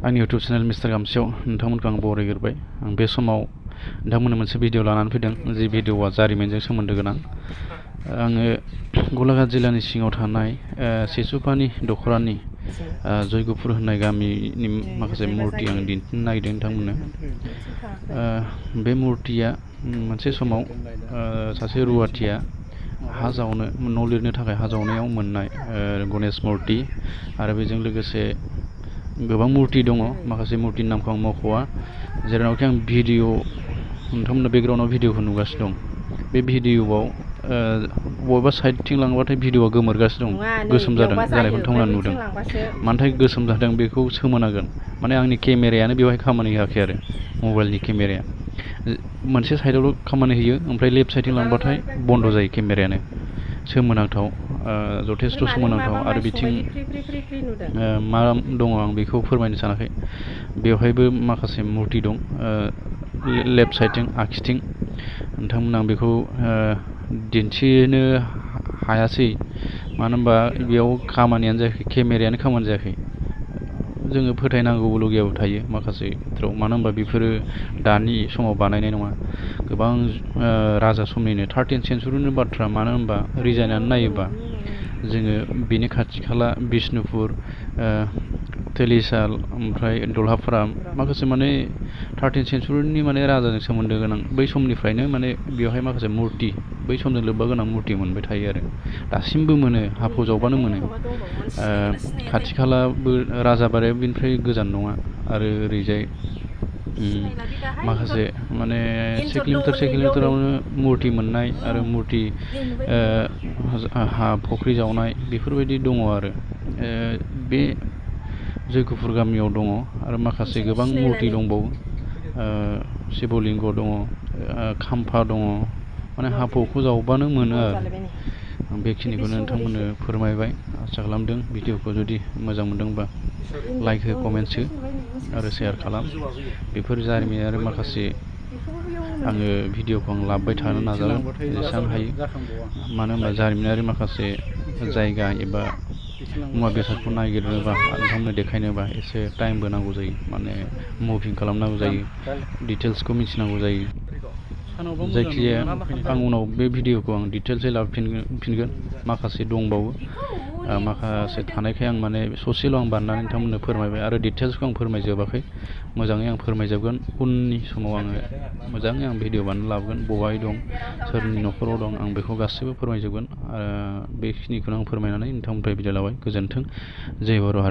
आंनि YouTube channel mister गामसेयाव नोंथांमोनखौ आं बरायग्रोबाय। आं बे समाव नोंथांमोननो मोनसे भिडिअ लानानै फैदों, जि भिडिअआ जारिमिनजों सोमोन्दो गोनां। आङो गलाघाट जिल्लानि सिङाव थानाय सिसुपानि दखरानि जयगपुर होननाय गामिनि माखासे मुर्ति आं दिन्थिनो नागिरदों नोंथांमोननो। बे मुर्तिया मोनसे समाव सासे रुवाथिया हा जावनो न' लिरनो थाखाय हा जावनायाव मोननाय गणेश मुर्ति, आरो बेजों लोगोसे गोबां मुर्ति दङ। माखासे मुर्तिनि नामखौ आं मख'वा, जेरावनोखि आं भिडिअ नोंथांमोननो बेकग्राउन्डआव भिडिअखौ नुगासिनो दं। बे भिडिअआव बबेबा साइडथिं लांबाथाय भिडिअआ गोमोरगासिनो दं, गोसोम जानायखौ नोंथांमोना नुदों। मानि थाखाय गोसोम जादों बेखौ सोमोनांगोन। माने आंनि केमेरायानो बेवहाय खामानि होआखै आरो मबाइलनि केमेराया मोनसे साइडआवल' खामानि होयो, ओमफ्राय लेफ्ट साइडथिं लांबाथाय बन्द' जायो केमेरायानो। सोमोनांथाव, जथेस्थ' सोमोनांथाव। आरो बिथिं मा दङ आं बेखौ फोरमायनो सानाखै। बेवहायबो माखासे मुर्ति दं लेफ्ट साइडथिं आगसिथिं। नोंथांमोना आं बेखौ दिन्थिनो हायासै, मानो होनबा बेयाव खामानियानो जायाखै, केमेरायानो खामानि जायाखै। जोङो फोथायनांगौलगियाबो थायो माखासे खेथ्रआव, मानो होनबा बेफोरो दानि समाव बानायनाय नङा, गोबां राजा समनिनो 13th सेन्सुरिनि बाथ्रा। मानो होनबा रिजायनानै नायोबा जोङो बेनि खाथि खाला बिष्णुपुर, तेलिसाल, ओमफ्राय दलहाफारा माखासे माने 13th सेन्सुरिनि माने राजाजों सोमोन्दो गोनां बै समनिफ्रायनो माने बेवहाय माखासे मुर्ति, बै समजों लोब्बा गोनां मुर्ति मोनबाय थायो आरो दासिमबो मोनो, हाखौ जावबानो मोनो। खाथि खालाबो राजाबारिया बेनिफ्राय गोजान नङा। आरो ओरैजाय माखासे माने से किल'मिटारावनो मुर्ति मोननाय आरो मुर्ति हा फुख्रि जावनाय बेफोरबायदि दङ आरो बे जयगपुर गामियाव दङ। आरो माखासे गोबां मुर्ति दंबावो, शिबलिंग दङ, खाम्फा दङ, माने हा फुख्रिखौ जावबानो मोनो आरो। आं बेखिनिखौनो नोंथांमोननो फोरमायबाय। आसा खालामदों भिडिअखौ जुदि मोजां मोनदोंबा लाइक हो, कमेन्टस हो आरो शेयार खालाम। बेफोर जारिमिनारि माखासे आङो भिडिअखौ आं लाबोबाय थानो नाजागोन जेसेबां हायो। मानो होनबा जारिमिनारि माखासे जायगा एबा मुवा बेसादखौ नागिरनोबा, नोंथांमोननो देखायनोबा एसे टाइमबो नांगौ जायो, माने मुभिं खालामनांगौ जायो, डिटेल्सखौ मिथिनांगौ जायो। जायखिजाया आं उनाव बे भिडिअखौ आं डिटेल्सै लाबोफिनगोन। माखासे दंबावो, माखासे थानायखाय आं माने ससेल' आं बारनानै नोंथांमोननो फोरमायबाय, आरो डिटेल्सखौ आं फोरमायजोबाखै। मोजाङै आं फोरमायजोबगोन उननि समाव। आङो मोजाङै आं भिडिअ बानायनानै लाबोगोन, बबेहाय दं, सोरनि न'खराव दं, आं बेखौ गासैबो फोरमायजोबगोन। बेखिनिखौनो आं फोरमायनानै नोंथांमोननिफ्राय बिदाय लाबाय। गोजोन्थों। जय बर' हारि।